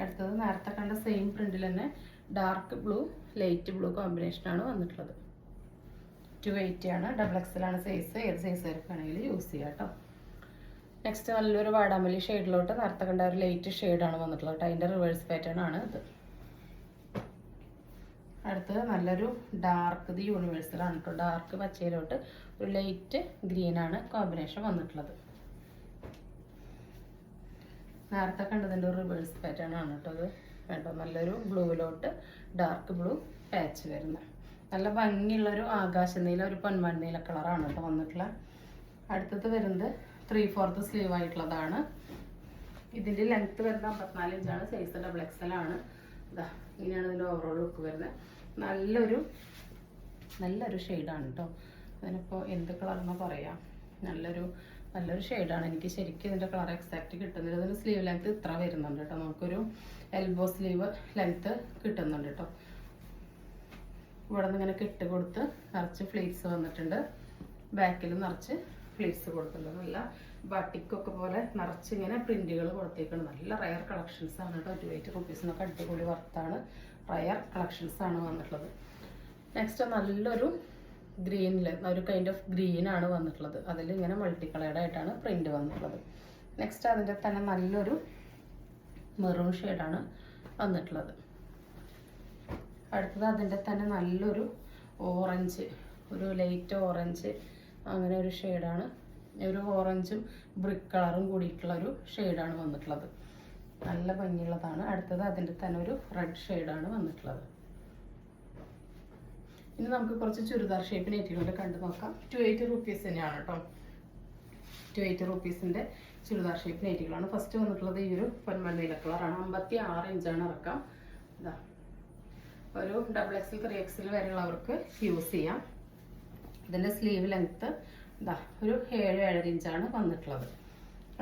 അടുത്തത് നേരത്തെ കണ്ട സെയിം പ്രിന്റിൽ തന്നെ ഡാർക്ക് ബ്ലൂ ലൈറ്റ് ബ്ലൂ കോമ്പിനേഷനാണ് വന്നിട്ടുള്ളത്. 280 ആണ്, XXL ആണ് സൈസ്. ഏത് സൈസ് ആയിരിക്കുകയാണെങ്കിൽ യൂസ് ചെയ്യാം കേട്ടോ. നെക്സ്റ്റ് നല്ലൊരു വാടാമല്ലി ഷെയ്ഡിലോട്ട് നേരത്തെ കണ്ട ഒരു ലൈറ്റ് ഷെയ്ഡാണ് വന്നിട്ടുള്ളത്. അതിൻ്റെ റിവേഴ്സ് പാറ്റേൺ ആണ് ഇത്. അടുത്തത് നല്ലൊരു ഡാർക്ക്, ഇത് യൂണിവേഴ്സലാണ് കേട്ടോ. ഡാർക്ക് പച്ചയിലോട്ട് ഒരു ലൈറ്റ് ഗ്രീനാണ് കോമ്പിനേഷൻ വന്നിട്ടുള്ളത്. നേരത്തെ കണ്ടതിൻ്റെ ഒരു റിവേഴ്സ് പാറ്റേൺ ആണ് കേട്ടോ ഇത്. കേട്ടോ, നല്ലൊരു ബ്ലൂവിലോട്ട് ഡാർക്ക് ബ്ലൂ പാച്ച് വരുന്നത്. നല്ല ഭംഗിയുള്ളൊരു ആകാശനീല, ഒരു പൊന്മണ്ണീല കളറാണ് കേട്ടോ വന്നിട്ടുള്ളത്. അടുത്തത് വരുന്നത് 3/4 സ്ലീവ് ആയിട്ടുള്ളതാണ്. ഇതിൻ്റെ ലെങ്ത്ത് വരുന്നത് 54 ഇഞ്ചാണ്, സൈസ് XXL ആണ്. ഇതാ ഇങ്ങനെയാണ് ഇതിൻ്റെ ഓവറോൾ ലുക്ക് വരുന്നത്. നല്ലൊരു ഷെയ്ഡാണ് കേട്ടോ. അതിനിപ്പോൾ എന്ത് കളറെന്ന് പറയാം, നല്ലൊരു ഷെയ്ഡാണ്. എനിക്ക് ശരിക്കും ഇതിൻ്റെ കളർ എക്സാക്റ്റ് കിട്ടുന്നില്ല. ഇതിന് സ്ലീവ് ലെങ്ത്ത് ഇത്ര വരുന്നുണ്ട് കേട്ടോ. നമുക്കൊരു എൽബോ സ്ലീവ് ലെങ്ത്ത് കിട്ടുന്നുണ്ട് കേട്ടോ. ഇവിടെ നിന്ന് ഇങ്ങനെ കെട്ട് കൊടുത്ത് നിറച്ച് ഫ്ലീറ്റ്സ് വന്നിട്ടുണ്ട്. ബാക്കിൽ നിറച്ച് ഫ്ലീറ്റ്സ് കൊടുത്തിട്ടുണ്ട്. നല്ല ബട്ടിക്കൊക്കെ പോലെ നിറച്ച് ഇങ്ങനെ പ്രിന്റുകൾ കൊടുത്തേക്കാണ്. നല്ല റയർ കളക്ഷൻസ് ആണ് കേട്ടോ. 280 റുപ്പീസിനൊക്കെ അടിപൊളി വർത്താണ്. റയർ കളക്ഷൻസ് ആണ് വന്നിട്ടുള്ളത്. നെക്സ്റ്റ് നല്ലൊരു ഗ്രീനിൽ ഒരു കൈൻഡ് ഓഫ് ഗ്രീനാണ് വന്നിട്ടുള്ളത്. അതിൽ ഇങ്ങനെ മൾട്ടി കളേർഡ് ആയിട്ടാണ് പ്രിന്റ് വന്നിട്ടുള്ളത്. നെക്സ്റ്റ് അതിൻ്റെ തന്നെ നല്ലൊരു മെറൂൺ ഷെയ്ഡാണ് വന്നിട്ടുള്ളത്. അടുത്തത് അതിൻ്റെ തന്നെ നല്ലൊരു ഓറഞ്ച്, ഒരു ലൈറ്റ് ഓറഞ്ച്, അങ്ങനെ ഒരു ഷെയ്ഡാണ്. ഒരു ഓറഞ്ചും ബ്രിക്ക് കളറും കൂടിയിട്ടുള്ള ഒരു ഷെയ്ഡാണ് വന്നിട്ടുള്ളത്. നല്ല ഭംഗിയുള്ളതാണ്. അടുത്തത് അതിൻ്റെ തന്നെ ഒരു റെഡ് ഷെയ്ഡാണ് വന്നിട്ടുള്ളത്. ഇനി നമുക്ക് കുറച്ച് ചുരിദാർ ഷേപ്പ് നെറ്റുകൾ കണ്ടു നോക്കാം. 280 റുപ്പീസ് തന്നെയാണ് കേട്ടോ. 280 റുപ്പീസിൻ്റെ ചുരിദാർ ഷേപ്പ് നെറ്റുകളാണ്. ഫസ്റ്റ് വന്നിട്ടുള്ളത് ഈ ഒരു പൊന്മണ്ണീല കളറാണ്. 56 ഇഞ്ചാണ് ഇറക്കാം. ഇതാ ഒരു XXL 3XL വരെയുള്ളവർക്ക് യൂസ് ചെയ്യാം. ഇതിൻ്റെ സ്ലീവ് ലെങ്ത്ത് ഇതാ ഒരു 7-7.5 ഇഞ്ചാണ് വന്നിട്ടുള്ളത്.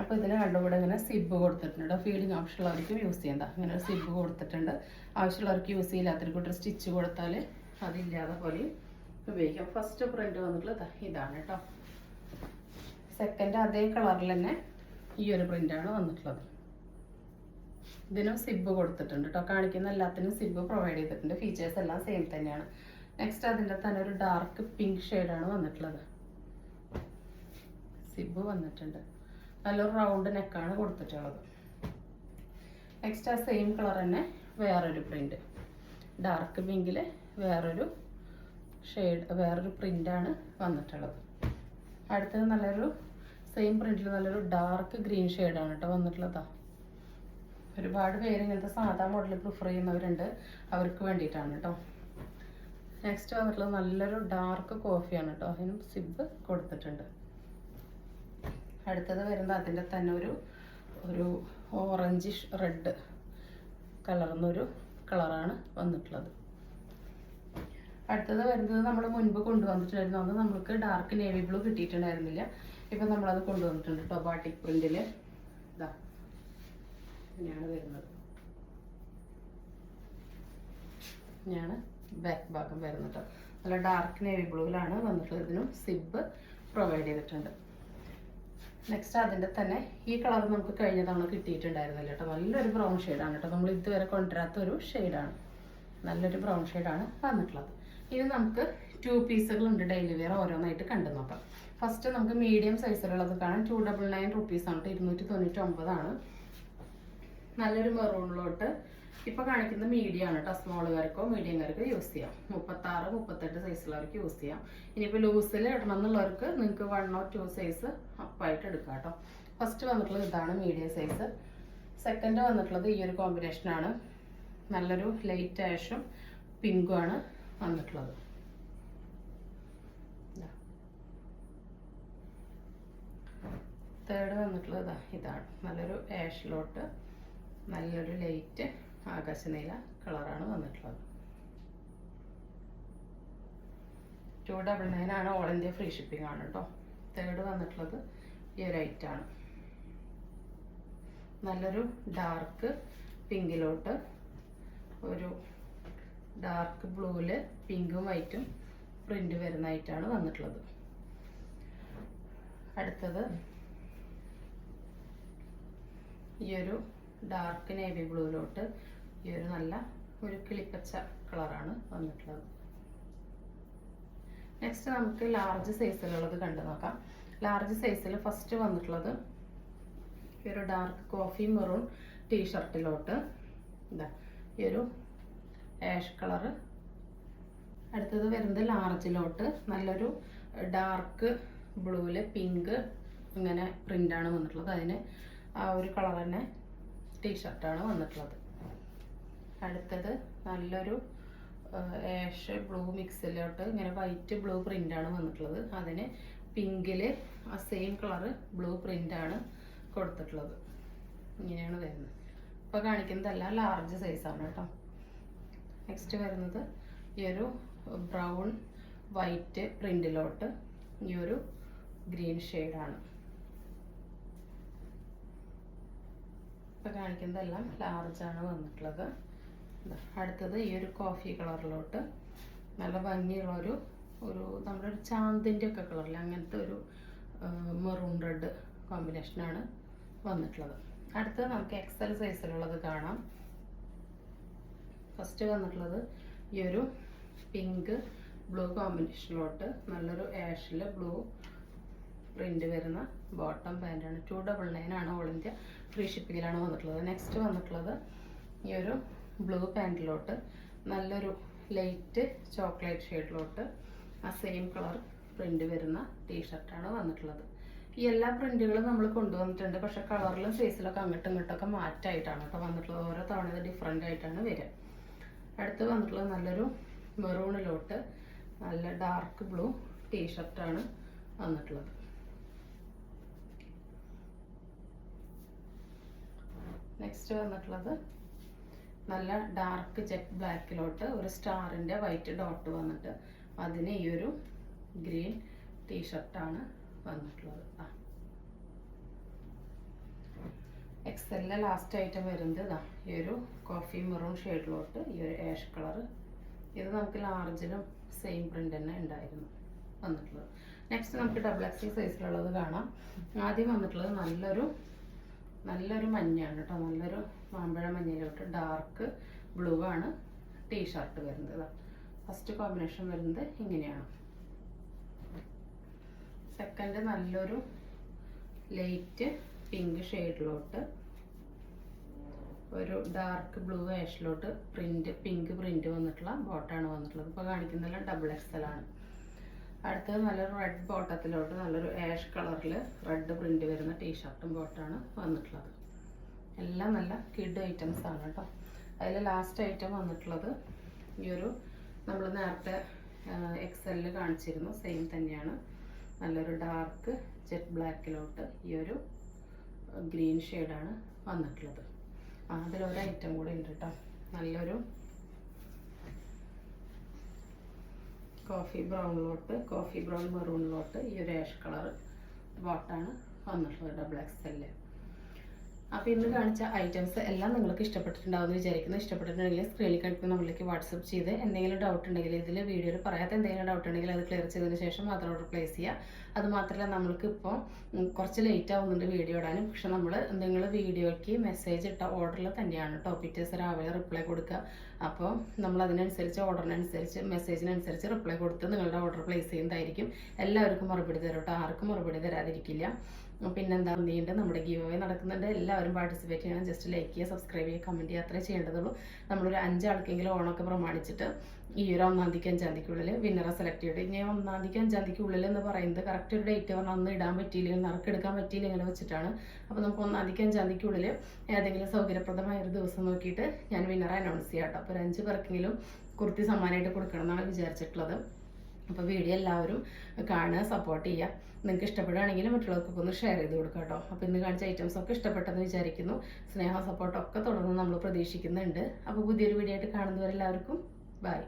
അപ്പോൾ ഇതിന് കണ്ടുകൂടെ ഇങ്ങനെ സിബ് കൊടുത്തിട്ടുണ്ട്. ഫീഡിങ് ആവശ്യമുള്ളവർക്ക് യൂസ് ചെയ്യാം. ഇങ്ങനെ ഒരു സിബ് കൊടുത്തിട്ടുണ്ട്. ആവശ്യമുള്ളവർക്ക് യൂസ് ചെയ്യില്ലാത്തവർക്ക് സ്റ്റിച്ച് കൊടുത്താൽ അതില്ലാതെ പോലെ ഉപയോഗിക്കാം. ഫസ്റ്റ് പ്രിന്റ് വന്നിട്ടുള്ളത് ഇതാണ് കേട്ടോ. സെക്കൻഡ് അതേ കളറിൽ തന്നെ ഈ ഒരു പ്രിന്റാണ് വന്നിട്ടുള്ളത്. ഇതിനും സിബ് കൊടുത്തിട്ടുണ്ട് കേട്ടോ. കാണിക്കുന്ന എല്ലാത്തിനും സിബ് പ്രൊവൈഡ് ചെയ്തിട്ടുണ്ട്. ഫീച്ചേഴ്സ് എല്ലാം സെയിം തന്നെയാണ്. നെക്സ്റ്റ് അതിൻ്റെ തന്നെ ഒരു ഡാർക്ക് പിങ്ക് ഷെയ്ഡാണ് വന്നിട്ടുള്ളത്. സിബ് വന്നിട്ടുണ്ട്. നല്ലൊരു റൗണ്ട് നെക്കാണ് കൊടുത്തിട്ടുള്ളത്. നെക്സ്റ്റ് ആ സെയിം കളർ തന്നെ വേറൊരു പ്രിന്റ്, ഡാർക്ക് പിങ്കിൽ വേറൊരു ഷെയ്ഡ്, വേറൊരു പ്രിന്റാണ് വന്നിട്ടുള്ളത്. അടുത്തത് നല്ലൊരു സെയിം പ്രിന്റിൽ നല്ലൊരു ഡാർക്ക് ഗ്രീൻ ഷെയ്ഡാണ് കേട്ടോ വന്നിട്ടുള്ളത്. ഒരുപാട് പേര് ഇങ്ങനത്തെ സാധാ മോഡൽ പ്രിഫർ ചെയ്യുന്നവരുണ്ട്, അവർക്ക് വേണ്ടിയിട്ടാണ് കേട്ടോ. നെക്സ്റ്റ് വന്നിട്ടുള്ളത് നല്ലൊരു ഡാർക്ക് കോഫിയാണ് കേട്ടോ. അതിനും സിബ് കൊടുത്തിട്ടുണ്ട്. അടുത്തത് വരുന്നത് അതിൻ്റെ തന്നെ ഒരു ഓറഞ്ച് റെഡ് കലർന്നൊരു കളറാണ് വന്നിട്ടുള്ളത്. അടുത്തത് വരുന്നത് നമ്മൾ മുൻപ് കൊണ്ടുവന്നിട്ടുണ്ടായിരുന്നു. അത് നമുക്ക് ഡാർക്ക് നേവി ബ്ലൂ കിട്ടിയിട്ടുണ്ടായിരുന്നില്ല. ഇപ്പം നമ്മളത് കൊണ്ടുവന്നിട്ടുണ്ട് കേട്ടോ. ബാട്ടിക് പ്രിന്റിൽ ഇതാ ഇങ്ങനെയാണ് വരുന്നത്. ഇങ്ങനെയാണ് ബാക്ക് ഭാഗം വരുന്നത്. നല്ല ഡാർക്ക് നേവി ബ്ലൂവിലാണ് വന്നിട്ടുള്ളത്. ഇതിനും സിബ് പ്രൊവൈഡ് ചെയ്തിട്ടുണ്ട്. നെക്സ്റ്റ് അതിൻ്റെ തന്നെ ഈ കളർ നമുക്ക് കഴിഞ്ഞ തവണ കിട്ടിയിട്ടുണ്ടായിരുന്നില്ല കേട്ടോ. നല്ലൊരു ബ്രൗൺ ഷെയ്ഡാണ് കേട്ടോ. നമ്മൾ ഇതുവരെ കൊണ്ടുവരാത്ത ഒരു ഷെയ്ഡാണ്. നല്ലൊരു ബ്രൗൺ ഷെയ്ഡാണ് വന്നിട്ടുള്ളത്. ഇനി നമുക്ക് 2 പീസുകളുണ്ട് ഡെയിലി വെയർ, ഓരോന്നായിട്ട് കണ്ടു നോക്കാം. ഫസ്റ്റ് നമുക്ക് മീഡിയം സൈസിലുള്ളത് കാണാം. 299 റുപ്പീസാണ് കേട്ടോ. 299 നല്ലൊരു മെറൂണിലോട്ട് ഇപ്പോൾ കാണിക്കുന്നത് മീഡിയം ആണ് കേട്ടോ. സ്മോളുകാർക്കോ മീഡിയംകാർക്കോ യൂസ് ചെയ്യാം. 36, 38 സൈസുള്ളവർക്ക് യൂസ് ചെയ്യാം. ഇനിയിപ്പോൾ ലൂസിൽ ഇടണം എന്നുള്ളവർക്ക് നിങ്ങൾക്ക് 1 or 2 സൈസ് അപ്പായിട്ട് എടുക്കാം കേട്ടോ. ഫസ്റ്റ് വന്നിട്ടുള്ളത് ഇതാണ് മീഡിയം സൈസ്. സെക്കൻഡ് വന്നിട്ടുള്ളത് ഈ ഒരു കോമ്പിനേഷനാണ്. നല്ലൊരു ലൈറ്റ് ആഷും പിങ്കും ആണ് വന്നിട്ടുള്ളത്. തേർഡ് വന്നിട്ടുള്ളത് ഇതാണ്. നല്ലൊരു ആഷിലോട്ട് നല്ലൊരു ലൈറ്റ് ആകാശനീല കളറാണ് വന്നിട്ടുള്ളത്. 299 ആണ്. ഓൾ ഇന്ത്യ ഫ്രീ ഷിപ്പിംഗ് ആണ് കേട്ടോ. തേർഡ് വന്നിട്ടുള്ളത് ഈ ഒരു ഐറ്റാണ്. നല്ലൊരു ഡാർക്ക് പിങ്കിലോട്ട് ഒരു ഡാർക്ക് ബ്ലൂവില് പിങ്കും വൈറ്റും പ്രിന്റ് വരുന്ന ഐറ്റാണ് വന്നിട്ടുള്ളത്. അടുത്തത് ഈ ഒരു ഡാർക്ക് നേവി ബ്ലൂവിലോട്ട് ഈ ഒരു നല്ല ഒരു കിളിപ്പച്ച കളറാണ് വന്നിട്ടുള്ളത്. നെക്സ്റ്റ് നമുക്ക് ലാർജ് സൈസിലുള്ളത് കണ്ടു നോക്കാം. ലാർജ് സൈസിൽ ഫസ്റ്റ് വന്നിട്ടുള്ളത് ഈ ഒരു ഡാർക്ക് കോഫി മെറൂൺ ടീഷർട്ടിലോട്ട് ഇതാ ഈ ഒരു ആഷ് കളറ്. അടുത്തത് വരുന്നത് ലാർജിലോട്ട് നല്ലൊരു ഡാർക്ക് ബ്ലൂവിൽ പിങ്ക് ഇങ്ങനെ പ്രിൻ്റാണ് വന്നിട്ടുള്ളത്. അതിന് ആ ഒരു കളർ തന്നെ ടീഷർട്ടാണ് വന്നിട്ടുള്ളത്. അടുത്തത് നല്ലൊരു ആഷ് ബ്ലൂ മിക്സിലോട്ട് ഇങ്ങനെ വൈറ്റ് ബ്ലൂ പ്രിൻ്റാണ് വന്നിട്ടുള്ളത്. അതിന് പിങ്കിൽ ആ സെയിം കളറ് ബ്ലൂ പ്രിൻ്റാണ് കൊടുത്തിട്ടുള്ളത്. ഇങ്ങനെയാണ് വരുന്നത്. ഇപ്പോൾ കാണിക്കുന്നതല്ല ലാർജ് സൈസാണ് കേട്ടോ. നെക്സ്റ്റ് വരുന്നത് ഈ ഒരു ബ്രൗൺ വൈറ്റ് പ്രിൻറ്റിലോട്ട് ഈ ഒരു ഗ്രീൻ ഷെയ്ഡാണ്. ഇപ്പോൾ കാണിക്കുന്നതെല്ലാം ലാർജാണ് വന്നിട്ടുള്ളത്. അടുത്തത് ഈ ഒരു കോഫി കളറിലോട്ട് നല്ല ഭംഗിയുള്ളൊരു നമ്മുടെ ഒരു ചാന്തിൻ്റെ ഒക്കെ കളറിൽ അങ്ങനത്തെ ഒരു മെറൂൺ റെഡ് കോമ്പിനേഷനാണ് വന്നിട്ടുള്ളത്. അടുത്തത് നമുക്ക് എക്സൽ സൈസിലുള്ളത് കാണാം. ഫസ്റ്റ് വന്നിട്ടുള്ളത് ഈ ഒരു പിങ്ക് ബ്ലൂ കോമ്പിനേഷനിലോട്ട് നല്ലൊരു ആഷിൽ ബ്ലൂ പ്രിന്റ് വരുന്ന ബോട്ടം പാൻറ്റാണ്. 299 ആണ്. ഓൾ ഇന്ത്യ ഫ്രീ ഷിപ്പിങ്ങിലാണ് വന്നിട്ടുള്ളത്. നെക്സ്റ്റ് വന്നിട്ടുള്ളത് ഈ ഒരു ബ്ലൂ പാൻറ്റിലോട്ട് നല്ലൊരു ലൈറ്റ് ചോക്ലേറ്റ് ഷെയ്ഡിലോട്ട് ആ സെയിം കളർ പ്രിന്റ് വരുന്ന ടീഷർട്ടാണ് വന്നിട്ടുള്ളത്. ഈ എല്ലാ പ്രിന്റുകളും നമ്മൾ കൊണ്ടുവന്നിട്ടുണ്ട്. പക്ഷെ കളറിലും സൈസിലൊക്കെ അങ്ങോട്ടും ഇങ്ങോട്ടൊക്കെ മാറ്റമായിട്ടാണ് കേട്ടോ വന്നിട്ടുള്ളത്. ഓരോ തവണ ഇത് ഡിഫറെൻ്റ് ആയിട്ടാണ് വരിക. അടുത്ത് വന്നിട്ടുള്ളത് നല്ലൊരു മെറൂണിലോട്ട് നല്ല ഡാർക്ക് ബ്ലൂ ടീഷർട്ടാണ് വന്നിട്ടുള്ളത്. നെക്സ്റ്റ് വന്നിട്ടുള്ളത് നല്ല ഡാർക്ക് ജെറ്റ് ബ്ലാക്കിലോട്ട് ഒരു സ്റ്റാറിൻ്റെ വൈറ്റ് ഡോട്ട് വന്നിട്ട് അതിന് ഈ ഒരു ഗ്രീൻ ടീഷർട്ടാണ് വന്നിട്ടുള്ളത്. എക്സലിലെ ലാസ്റ്റ് ഐറ്റം വരുന്നത് ഈ ഒരു കോഫി മെറൂൺ ഷെയ്ഡിലോട്ട് ഈ ഒരു ആഷ് കളർ. ഇത് നമുക്ക് ലാർജിലും സെയിം പ്രിന്റ് തന്നെ ഉണ്ടായിരുന്നു വന്നിട്ടുള്ളത്. നെക്സ്റ്റ് നമുക്ക് ഡബിൾ എക്സൽ സൈസിലുള്ളത് കാണാം. ആദ്യം വന്നിട്ടുള്ളത് നല്ലൊരു മഞ്ഞാണ് കേട്ടോ. നല്ലൊരു മാമ്പഴ മഞ്ഞയിലോട്ട് ഡാർക്ക് ബ്ലൂ ആണ് ടീഷർട്ട് വരുന്നത്. ഫസ്റ്റ് കോമ്പിനേഷൻ വരുന്നത് ഇങ്ങനെയാണ്. സെക്കൻഡ് നല്ലൊരു ലൈറ്റ് പിങ്ക് ഷെയ്ഡിലോട്ട് ഒരു ഡാർക്ക് ബ്ലൂ ആഷിലോട്ട് പിങ്ക് പ്രിന്റ് വന്നിട്ടുള്ള ബോട്ടാണ് വന്നിട്ടുള്ളത്. ഇപ്പോൾ കാണിക്കുന്നതെല്ലാം ഡബിൾ എക്സൽ ആണ്. അടുത്തത് നല്ലൊരു റെഡ് ബോട്ടത്തിലോട്ട് നല്ലൊരു ആഷ് കളറിൽ റെഡ് പ്രിന്റ് വരുന്ന ടീഷർട്ടും ബോട്ടാണ് വന്നിട്ടുള്ളത്. എല്ലാം നല്ല കിഡ് ഐറ്റംസ് ആണ് കേട്ടോ. അതിൽ ലാസ്റ്റ് ഐറ്റം വന്നിട്ടുള്ളത് ഈ ഒരു നമ്മൾ നേരത്തെ എക്സലിൽ കാണിച്ചിരുന്നു സെയിം തന്നെയാണ്. നല്ലൊരു ഡാർക്ക് ജെറ്റ് ബ്ലാക്കിലോട്ട് ഈ ഒരു ഗ്രീൻ ഷെയ്ഡാണ് വന്നിട്ടുള്ളത്. അതിലൊരു ഐറ്റം കൂടെ ഉണ്ട് കേട്ടോ. നല്ലൊരു കോഫി ബ്രൗൺ മെറൂണിലോട്ട് ഈ ഒരു ആഷ് കളർ ബോട്ടാണ് വന്നിട്ടുള്ളത് ഡബിൾ എക്സെല്. അപ്പോൾ ഇന്ന് കാണിച്ച ഐറ്റംസ് എല്ലാം നിങ്ങൾക്ക് ഇഷ്ടപ്പെട്ടിട്ടുണ്ടാവുമെന്ന് വിചാരിക്കുന്നു. ഇഷ്ടപ്പെട്ടിട്ടുണ്ടെങ്കിൽ സ്ക്രീനിൽ കാണിക്കുന്ന നമ്മളിലേക്ക് വാട്സപ്പ് ചെയ്ത് എന്തെങ്കിലും ഡൗട്ട് ഉണ്ടെങ്കിൽ ഇതിൽ വീഡിയോയിൽ പറയാത്ത എന്തെങ്കിലും ഡൗട്ട് ഉണ്ടെങ്കിൽ അത് ക്ലിയർ ചെയ്തതിന് ശേഷം മാത്രം ഓർഡർ പ്ലേസ് ചെയ്യുക. അതുമാത്രമല്ല നമ്മൾക്ക് ഇപ്പോൾ കുറച്ച് ലേറ്റ് ആവുന്നുണ്ട് വീഡിയോ ഇടാനും. പക്ഷെ നിങ്ങൾ വീഡിയോയ്ക്ക് മെസ്സേജ് ഇട്ട ഓർഡറിൽ തന്നെയാണ് കേട്ടോ പിറ്റേ ദിവസം രാവിലെ റിപ്ലൈ കൊടുക്കുക. അപ്പോൾ നമ്മൾ അതിനനുസരിച്ച് ഓർഡറിനനുസരിച്ച് മെസ്സേജിനനുസരിച്ച് റിപ്ലൈ കൊടുത്ത് നിങ്ങളുടെ ഓർഡർ പ്ലേസ് ചെയ്യുന്നതായിരിക്കും. എല്ലാവർക്കും മറുപടി തരും കേട്ടോ. ആർക്കും മറുപടി തരാതിരിക്കില്ല. പിന്നെന്താ നീണ്ട് നമ്മുടെ ഗീവ് അവേ നടക്കുന്നുണ്ട്. എല്ലാവരും പാർട്ടിസിപ്പേറ്റ് ചെയ്യണം. ജസ്റ്റ് ലൈക്ക് ചെയ്യുക, സബ്സ്ക്രൈബ് ചെയ്യുക, കമൻറ്റ് ചെയ്യുക, അത്രേ ചെയ്യേണ്ടതുള്ളൂ. നമ്മളൊരു 5 ആൾക്കെങ്കിലും ഓണമൊക്കെ പ്രമാണിച്ചിട്ട് ഈ ഒരു 1-ാം തീയതിക്ക് 5-ാം തീയതിക്കുള്ളിൽ വിന്നറെ സെലക്ട് ചെയ്തിട്ട് ഇനി 1-ാം തീയതിക്ക് 5-ാം തീയതിക്കുള്ളിൽ എന്ന് പറയുന്നത് കറക്റ്റ് ഒരു ഡേറ്റ് പറഞ്ഞാൽ അന്ന് ഇടാൻ പറ്റിയില്ലെങ്കിൽ നറുക്കെടുക്കാൻ പറ്റിയില്ല ഇങ്ങനെ വെച്ചിട്ടാണ്. അപ്പോൾ നമുക്ക് 1-ാം തീയതിക്ക് 5-ാം തീയതിക്കുള്ളിൽ ഏതെങ്കിലും സൗകര്യപ്രദമായ ഒരു ദിവസം നോക്കിയിട്ട് ഞാൻ വിന്നറെ അനൗൺസ് ചെയ്യാം കേട്ടോ. അപ്പോൾ 5 പേർക്കെങ്കിലും കുർത്തി സമ്മാനമായിട്ട് കൊടുക്കണം എന്നാണ് വിചാരിച്ചിട്ടുള്ളത്. അപ്പോൾ വീഡിയോ എല്ലാവരും കാണുക, സപ്പോർട്ട് ചെയ്യുക. നിങ്ങൾക്ക് ഇഷ്ടപ്പെടുകയാണെങ്കിൽ മറ്റുള്ളവർക്കൊക്കെ ഒന്ന് ഷെയർ ചെയ്ത് കൊടുക്കുക കേട്ടോ. അപ്പോൾ ഇന്ന് കാണിച്ച ഐറ്റംസ് ഒക്കെ ഇഷ്ടപ്പെട്ടെന്ന് വിചാരിക്കുന്നു. സ്നേഹം സപ്പോർട്ടൊക്കെ തുടർന്ന് നമ്മൾ പ്രതീക്ഷിക്കുന്നുണ്ട്. അപ്പോൾ പുതിയൊരു വീഡിയോ ആയിട്ട് കാണുന്നവരെല്ലാവർക്കും ബൈ.